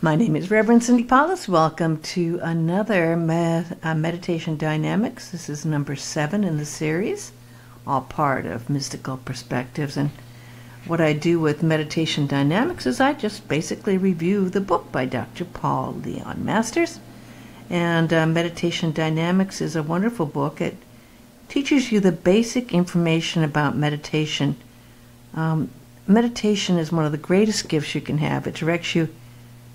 My name is Reverend Cindy Paulus. Welcome to another Meditation Dynamics. This is number 7 in the series, all part of Mystical Perspectives. And what I do with Meditation Dynamics is I just basically review the book by Dr. Paul Leon Masters. And Meditation Dynamics is a wonderful book. It teaches you the basic information about meditation. Meditation is one of the greatest gifts you can have. It directs you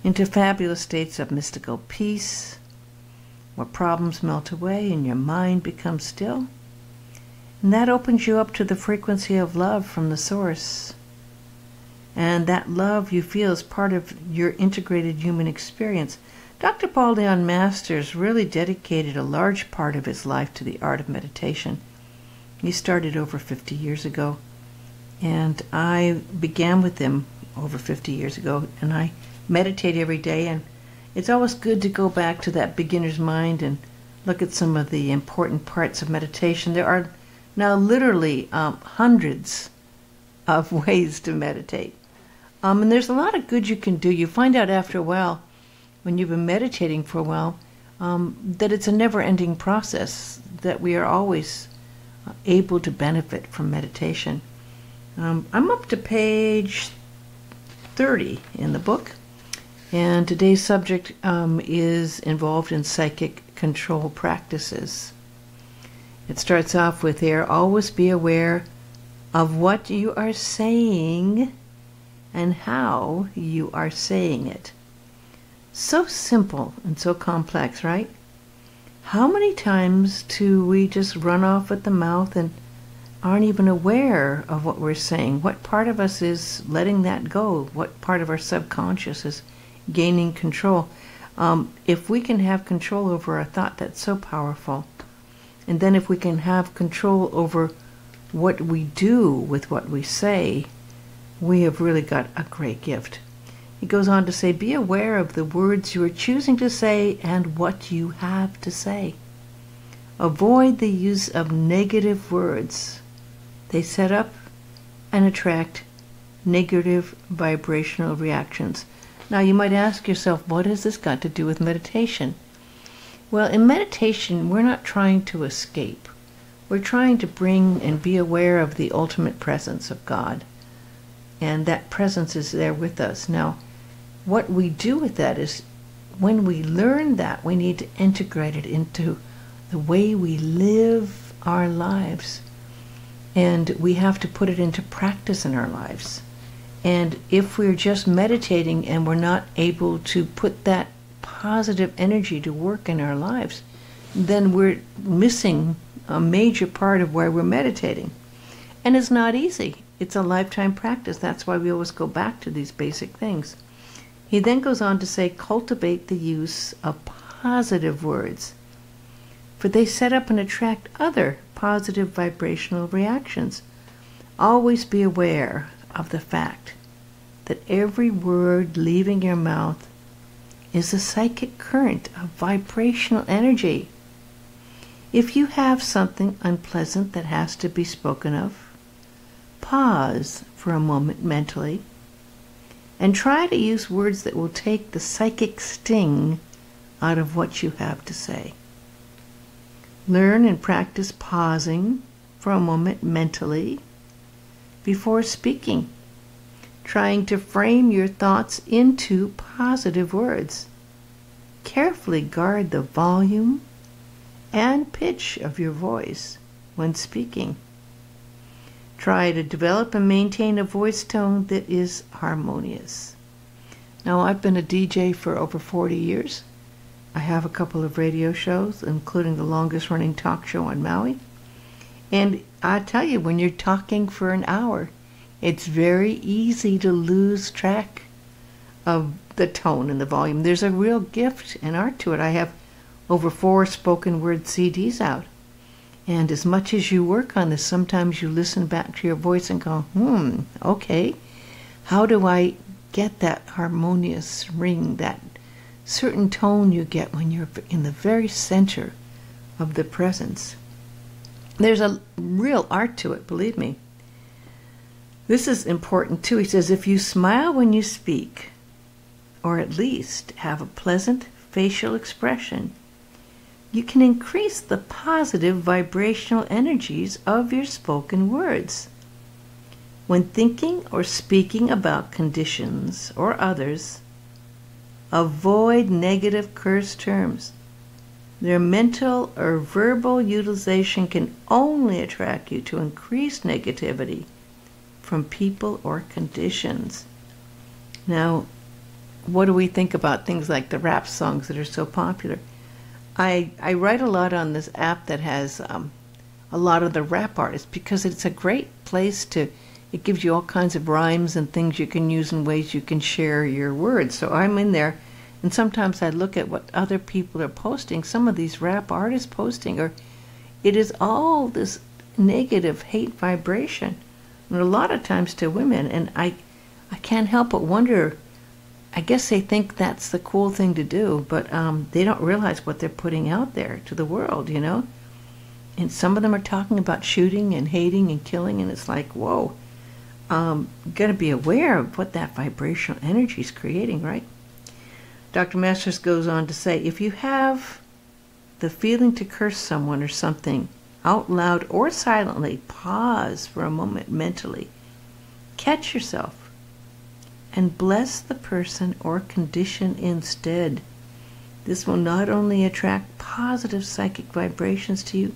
into fabulous states of mystical peace, where problems melt away and your mind becomes still. And that opens you up to the frequency of love from the source. And that love you feel is part of your integrated human experience. Dr. Paul Leon Masters really dedicated a large part of his life to the art of meditation. He started over 50 years ago, and I began with him over 50 years ago, and I meditate every day, and it's always good to go back to that beginner's mind and look at some of the important parts of meditation. There are now literally hundreds of ways to meditate. And there's a lot of good you can do. You find out after a while, when you've been meditating for a while, that it's a never-ending process, that we are always able to benefit from meditation. I'm up to page 30 in the book. And today's subject is involved in psychic control practices. It starts off with there, always be aware of what you are saying and how you are saying it. So simple and so complex, right? How many times do we just run off at the mouth and aren't even aware of what we're saying? What part of us is letting that go? What part of our subconscious is gaining control? If we can have control over our thought, that's so powerful. And then if we can have control over what we do with what we say, we have really got a great gift. He goes on to say, be aware of the words you are choosing to say and what you have to say. Avoid the use of negative words. They set up and attract negative vibrational reactions. Now you might ask yourself, what has this got to do with meditation? Well, in meditation, we're not trying to escape. We're trying to bring and be aware of the ultimate presence of God. And that presence is there with us. Now, what we do with that is, when we learn that, we need to integrate it into the way we live our lives. And we have to put it into practice in our lives. And if we're just meditating and we're not able to put that positive energy to work in our lives, then we're missing a major part of why we're meditating. And it's not easy. It's a lifetime practice. That's why we always go back to these basic things. He then goes on to say, cultivate the use of positive words, for they set up and attract other positive vibrational reactions. Always be aware of the fact that every word leaving your mouth is a psychic current of vibrational energy. If you have something unpleasant that has to be spoken of, pause for a moment mentally and try to use words that will take the psychic sting out of what you have to say. Learn and practice pausing for a moment mentally before speaking, trying to frame your thoughts into positive words. Carefully guard the volume and pitch of your voice when speaking. Try to develop and maintain a voice tone that is harmonious. Now, I've been a DJ for over 40 years. I have a couple of radio shows, including the longest running talk show on Maui. And I tell you, when you're talking for an hour, it's very easy to lose track of the tone and the volume. There's a real gift and art to it. I have over 4 spoken word CDs out. And as much as you work on this, sometimes you listen back to your voice and go, okay, how do I get that harmonious ring, that certain tone you get when you're in the very center of the presence? There's a real art to it, believe me. This is important too. He says, if you smile when you speak, or at least have a pleasant facial expression, you can increase the positive vibrational energies of your spoken words. When thinking or speaking about conditions or others, avoid negative curse terms. Their mental or verbal utilization can only attract you to increased negativity from people or conditions. Now, what do we think about things like the rap songs that are so popular? I write a lot on this app that has a lot of the rap artists because it's a great place to, it gives you all kinds of rhymes and things you can use and ways you can share your words. So I'm in there, and sometimes I look at what other people are posting. Some of these rap artists posting, or it is all this negative hate vibration, and a lot of times to women. And I can't help but wonder, I guess they think that's the cool thing to do, but they don't realize what they're putting out there to the world, you know? And some of them are talking about shooting and hating and killing, and it's like, whoa, got to be aware of what that vibrational energy is creating, right? Dr. Masters goes on to say, if you have the feeling to curse someone or something out loud or silently, pause for a moment mentally, catch yourself, and bless the person or condition instead. This will not only attract positive psychic vibrations to you,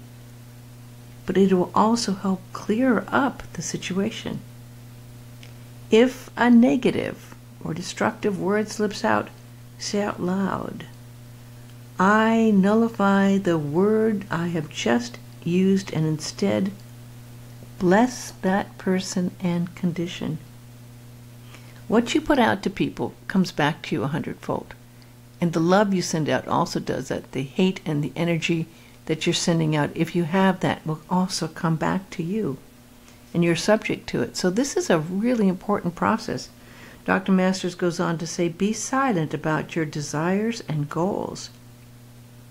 but it will also help clear up the situation. If a negative or destructive word slips out, say out loud, I nullify the word I have just used and instead bless that person and condition. What you put out to people comes back to you 100-fold. And the love you send out also does that. The hate and the energy that you're sending out, if you have that, will also come back to you. And you're subject to it. So this is a really important process. Dr. Masters goes on to say, be silent about your desires and goals.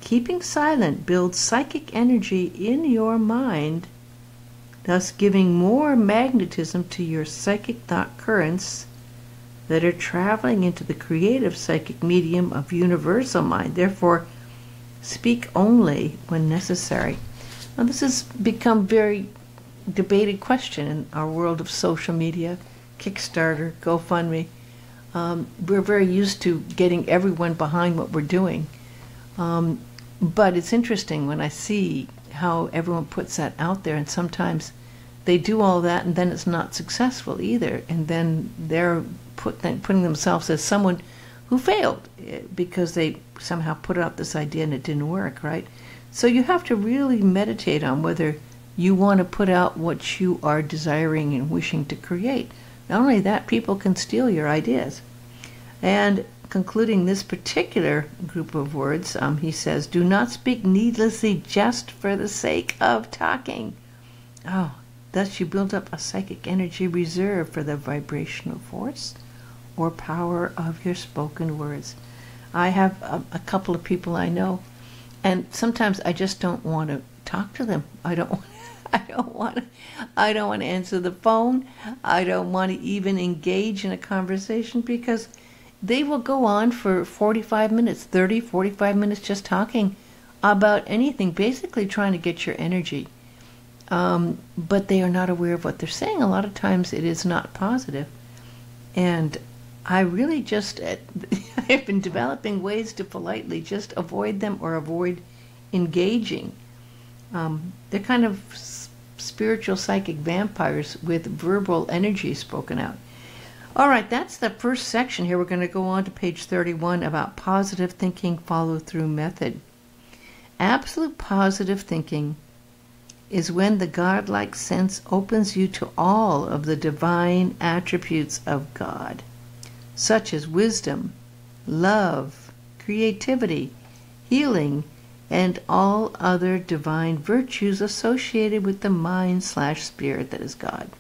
Keeping silent builds psychic energy in your mind, thus giving more magnetism to your psychic thought currents that are traveling into the creative psychic medium of universal mind. Therefore, speak only when necessary. Now, this has become a very debated question in our world of social media, Kickstarter, GoFundMe. We're very used to getting everyone behind what we're doing. But it's interesting when I see how everyone puts that out there, and sometimes they do all that and then it's not successful either, and then they're putting themselves as someone who failed because they somehow put out this idea and it didn't work, right? So you have to really meditate on whether you want to put out what you are desiring and wishing to create. Not only that, people can steal your ideas. And concluding this particular group of words, he says, do not speak needlessly just for the sake of talking. Oh, thus you build up a psychic energy reserve for the vibrational force or power of your spoken words. I have a couple of people I know, and sometimes I just don't want to talk to them. I don't want to answer the phone. I don't want to even engage in a conversation because they will go on for 45 minutes, 30, 45 minutes just talking about anything, basically trying to get your energy. But they are not aware of what they're saying. A lot of times it is not positive. And I really just, I've been developing ways to politely just avoid them or avoid engaging. They're kind of spiritual psychic vampires with verbal energy spoken out. All right, that's the first section here. We're going to go on to page 31 about positive thinking follow-through method. Absolute positive thinking is when the godlike sense opens you to all of the divine attributes of God, such as wisdom, love, creativity, healing, and all other divine virtues associated with the mind/spirit that is God.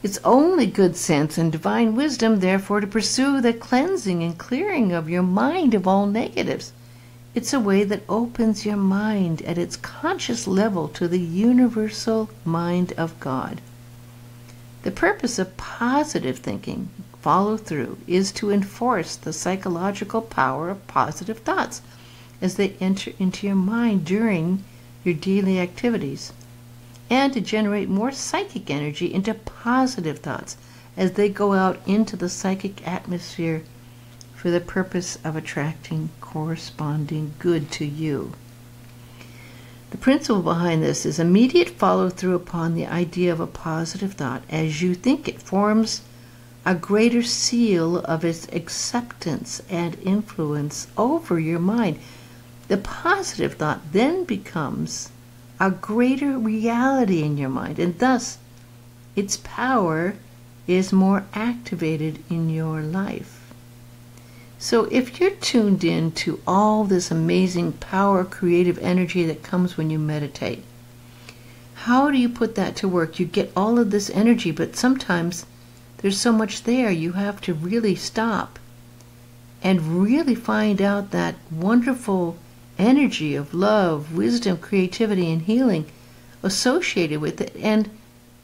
It's only good sense and divine wisdom, therefore, to pursue the cleansing and clearing of your mind of all negatives. It's a way that opens your mind at its conscious level to the universal mind of God. The purpose of positive thinking, follow through is to enforce the psychological power of positive thoughts as they enter into your mind during your daily activities, and to generate more psychic energy into positive thoughts as they go out into the psychic atmosphere for the purpose of attracting corresponding good to you. The principle behind this is immediate follow-through upon the idea of a positive thought. As you think it forms a greater seal of its acceptance and influence over your mind. The positive thought then becomes a greater reality in your mind, and thus its power is more activated in your life. So if you're tuned in to all this amazing power, creative energy that comes when you meditate, how do you put that to work? You get all of this energy, but sometimes there's so much there you have to really stop and really find out that wonderful energy of love, wisdom, creativity, and healing associated with it, and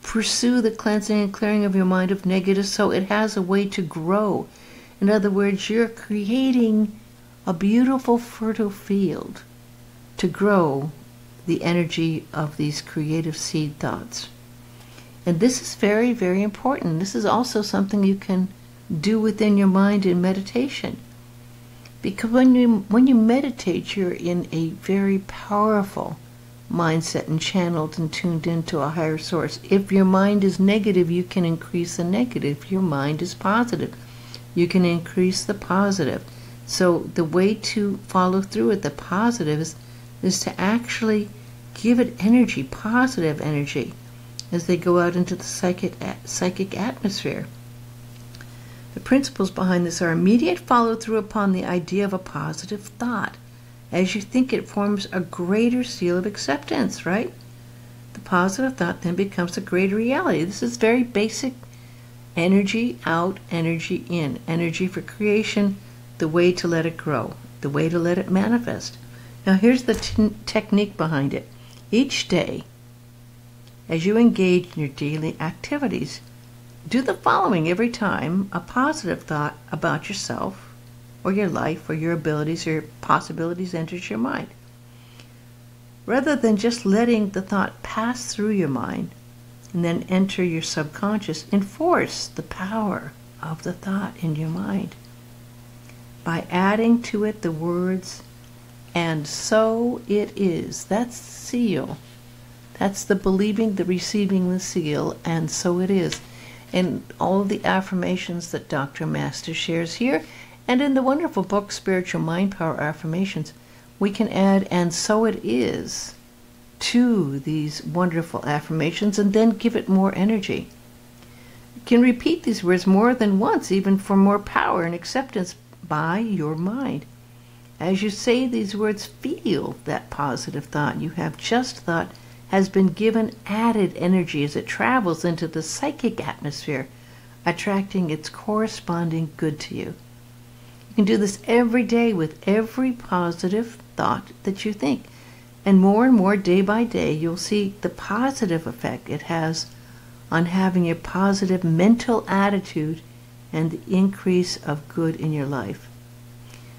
pursue the cleansing and clearing of your mind of negatives so it has a way to grow. In other words, you're creating a beautiful, fertile field to grow the energy of these creative seed thoughts. And this is very, very important. This is also something you can do within your mind in meditation. Because when you meditate, you're in a very powerful mindset and channeled and tuned into a higher source. If your mind is negative, you can increase the negative. If your mind is positive, you can increase the positive. So the way to follow through with the positive is to actually give it energy, positive energy, as they go out into the psychic atmosphere. The principles behind this are immediate follow-through upon the idea of a positive thought. As you think it forms a greater seal of acceptance, right? The positive thought then becomes a greater reality. This is very basic. Energy out, energy in. Energy for creation, the way to let it grow, the way to let it manifest. Now here's the technique behind it. Each day, as you engage in your daily activities, do the following every time a positive thought about yourself or your life or your abilities or possibilities enters your mind. Rather than just letting the thought pass through your mind and then enter your subconscious, enforce the power of the thought in your mind by adding to it the words, "and so it is." That's seal. That's the believing, the receiving the seal, and so it is. And all of the affirmations that Dr. Master shares here, and in the wonderful book, Spiritual Mind Power Affirmations, we can add, "and so it is," to these wonderful affirmations and then give it more energy. You can repeat these words more than once, even for more power and acceptance by your mind. As you say these words, feel that positive thought you have just thought has been given added energy as it travels into the psychic atmosphere, attracting its corresponding good to you. You can do this every day with every positive thought that you think. And more day by day, you'll see the positive effect it has on having a positive mental attitude and the increase of good in your life.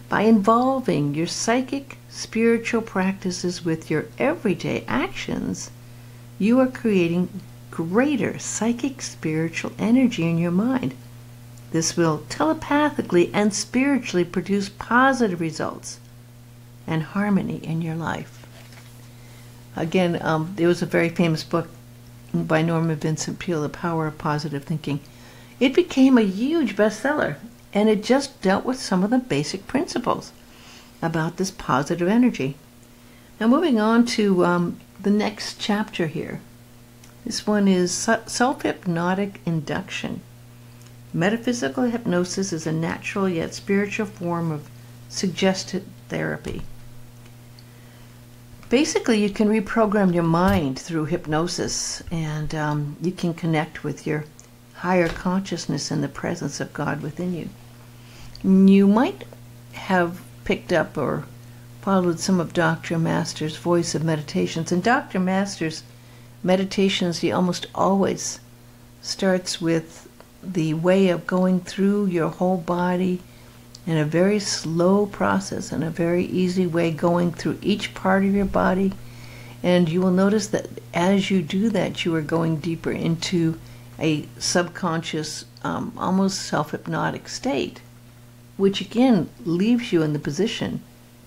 By involving your psychic, spiritual practices with your everyday actions, you are creating greater psychic, spiritual energy in your mind. This will telepathically and spiritually produce positive results and harmony in your life. Again, there was a very famous book by Norman Vincent Peale, The Power of Positive Thinking. It became a huge bestseller, and it just dealt with some of the basic principles about this positive energy. Now moving on to the next chapter here. This one is self-hypnotic induction. Metaphysical hypnosis is a natural yet spiritual form of suggested therapy. Basically, you can reprogram your mind through hypnosis, and you can connect with your higher consciousness and the presence of God within you. You might have picked up or followed some of Dr. Master's Voice of Meditations. And Dr. Master's meditations, he almost always starts with the way of going through your whole body in a very slow process and a very easy way, going through each part of your body. And you will notice that as you do that, you are going deeper into a subconscious, almost self-hypnotic state, which again leaves you in the position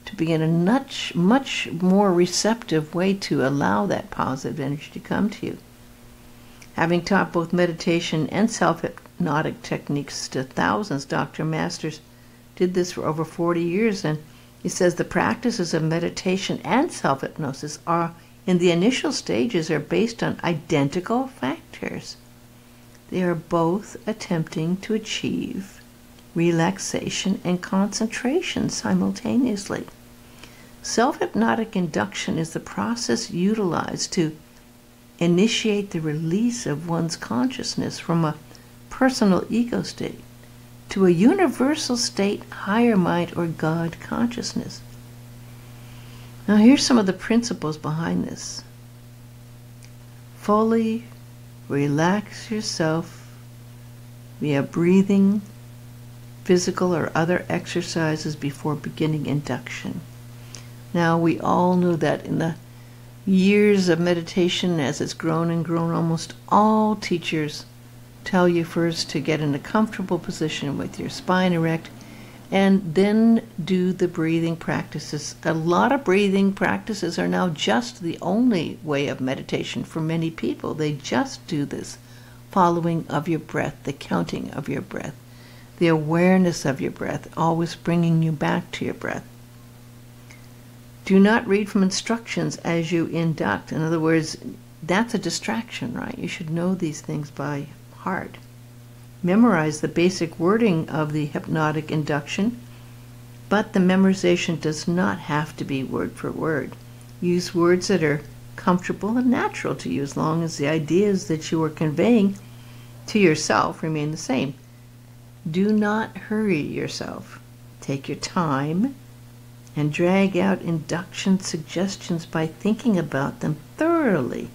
to be in a much more receptive way to allow that positive energy to come to you. Having taught both meditation and self-hypnotic techniques to thousands, Dr. Masters did this for over 40 years, and he says the practices of meditation and self-hypnosis are, in the initial stages, are based on identical factors. They are both attempting to achieve relaxation and concentration simultaneously. Self-hypnotic induction is the process utilized to initiate the release of one's consciousness from a personal ego state to a universal state, higher mind, or God consciousness. Now here's some of the principles behind this. Fully relax yourself via breathing, physical or other exercises before beginning induction. Now we all know that in the years of meditation, as it's grown and grown, almost all teachers tell you first to get in a comfortable position with your spine erect and then do the breathing practices. A lot of breathing practices are now just the only way of meditation for many people. They just do this following of your breath, the counting of your breath, the awareness of your breath, always bringing you back to your breath. Do not read from instructions as you induct. In other words, that's a distraction, right? You should know these things by heart. Memorize the basic wording of the hypnotic induction, but the memorization does not have to be word for word. Use words that are comfortable and natural to you, as long as the ideas that you are conveying to yourself remain the same. Do not hurry yourself. Take your time and drag out induction suggestions by thinking about them thoroughly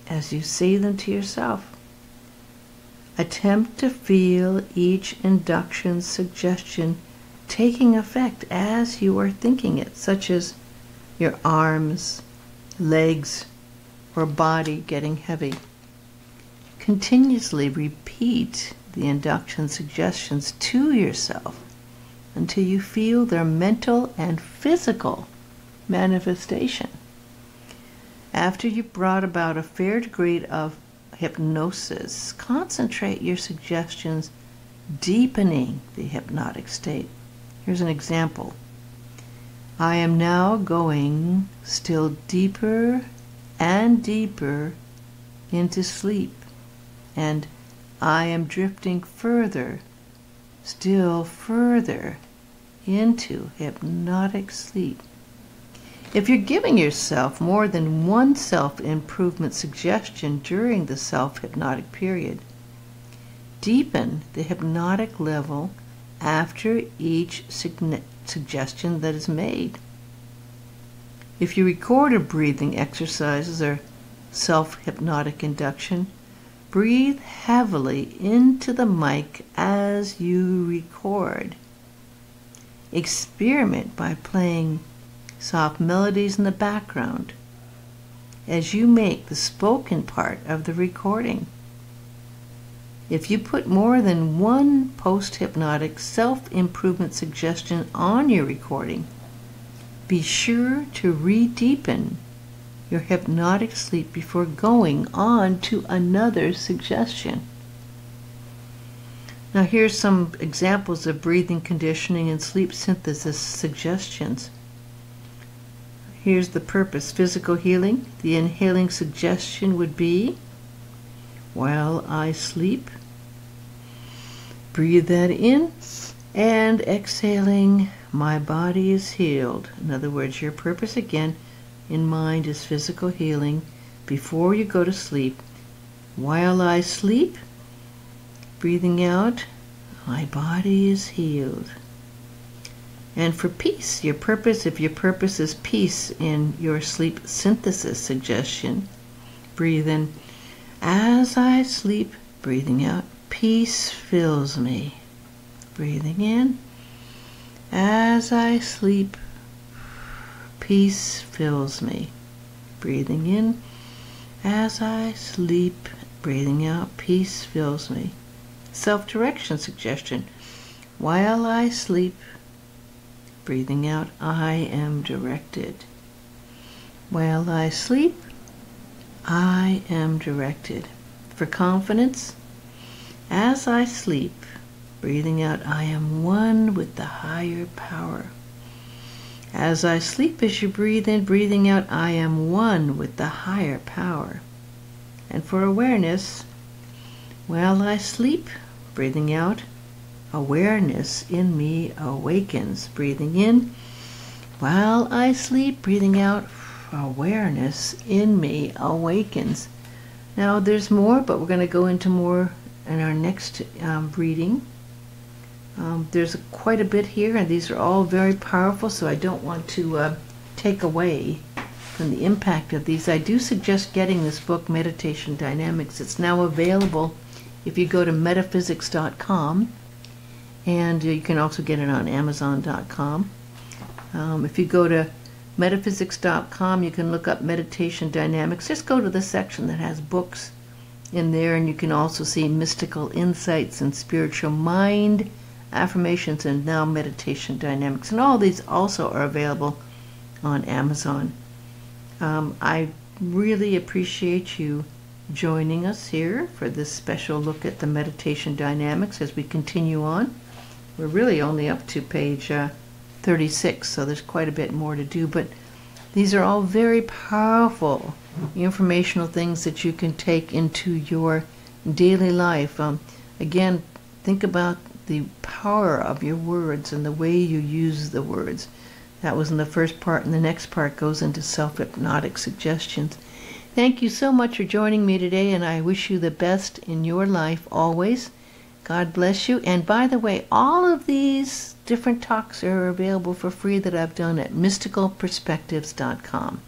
as you say them to yourself. Attempt to feel each induction suggestion taking effect as you are thinking it, such as your arms, legs, or body getting heavy. Continuously repeat the induction suggestions to yourself until you feel their mental and physical manifestation. After you've brought about a fair degree of hypnosis, concentrate your suggestions, deepening the hypnotic state. Here's an example. I am now going still deeper and deeper into sleep, and I am drifting further, still further into hypnotic sleep. If you're giving yourself more than one self-improvement suggestion during the self-hypnotic period, deepen the hypnotic level after each suggestion that is made. If you record a breathing exercises or self-hypnotic induction, breathe heavily into the mic as you record. Experiment by playing soft melodies in the background as you make the spoken part of the recording. If you put more than one post-hypnotic self-improvement suggestion on your recording, be sure to re-deepen your hypnotic sleep before going on to another suggestion. Now here's some examples of breathing conditioning and sleep synthesis suggestions. Here's the purpose: physical healing. The inhaling suggestion would be, while I sleep. Breathe that in, and exhaling, my body is healed. In other words, your purpose again in mind is physical healing before you go to sleep. While I sleep, breathing out, my body is healed. And for peace, your purpose, if your purpose is peace in your sleep synthesis suggestion, breathe in, as I sleep, breathing out, peace fills me. Breathing in. As I sleep, peace fills me. Breathing in. As I sleep, breathing out, peace fills me. Self-direction suggestion. While I sleep, breathing out, I am directed. While I sleep, I am directed. For confidence, as I sleep, breathing out, I am one with the higher power. As I sleep, as you breathe in, breathing out, I am one with the higher power. And for awareness, while I sleep, breathing out, awareness in me awakens. Breathing in, while I sleep, breathing out, awareness in me awakens. Now there's more, but we're going to go into more in our next reading. There's quite a bit here, and these are all very powerful, so I don't want to take away from the impact of these. I do suggest getting this book, Meditation Dynamics. It's now available if you go to metaphysics.com, and you can also get it on amazon.com. If you go to metaphysics.com, you can look up Meditation Dynamics. Just go to the section that has books in there, and you can also see Mystical Insights and Spiritual Mind Affirmations, and now Meditation Dynamics. And all these also are available on Amazon. I really appreciate you joining us here for this special look at the Meditation Dynamics as we continue on. We're really only up to page 36, so there's quite a bit more to do, but these are all very powerful informational things that you can take into your daily life. Again, think about the power of your words and the way you use the words. That was in the first part, and the next part goes into self-hypnotic suggestions. Thank you so much for joining me today, and I wish you the best in your life always. God bless you. And by the way, all of these different talks are available for free that I've done at mysticalperspectives.com.